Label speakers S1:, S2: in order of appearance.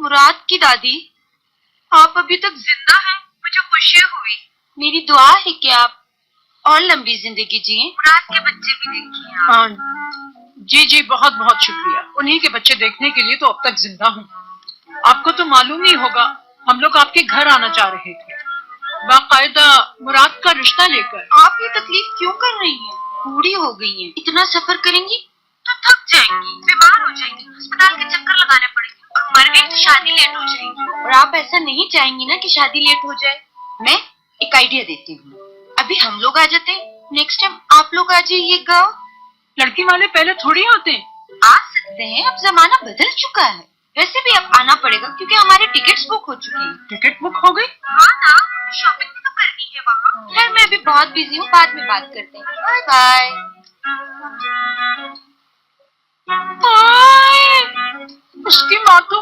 S1: मुराद की दादी, आप अभी तक जिंदा हैं, मुझे खुशी हुई। मेरी दुआ है कि आप और लंबी जिंदगी जिए। मुराद के बच्चे भी देखिए।
S2: हाँ जी जी, बहुत बहुत शुक्रिया। उन्हीं के बच्चे देखने के लिए तो अब तक जिंदा हूँ। आपको तो मालूम ही होगा, हम लोग आपके घर आना चाह रहे थे, बाकायदा मुराद का रिश्ता लेकर।
S1: आप ये तकलीफ क्यों कर रही हैं? बूढ़ी हो गई हैं, इतना सफर करेंगी तो थक जाएंगी, बीमार हो जाएंगी, अस्पताल के चक्कर लगाने पड़ेंगे, और मर गई तो शादी लेट हो जाएगी। और आप ऐसा नहीं चाहेंगी ना कि शादी लेट हो जाए। मैं एक आइडिया देती हूँ, अभी हम लोग आ जाते हैं, नेक्स्ट टाइम आप लोग आ जाइएगा।
S2: लड़की वाले पहले थोड़ी होते हैं।
S1: आ सकते हैं, अब जमाना बदल चुका है। वैसे भी अब आना पड़ेगा क्योंकि हमारे टिकट्स बुक हो चुके हैं।
S2: टिकट बुक हो गई?
S1: हाँ ना, शॉपिंग भी तो करनी है वहाँ। खैर मैं अभी बहुत बिजी हूँ, बाद में बात करते हैं। Bye bye.
S2: उसकी माँ तो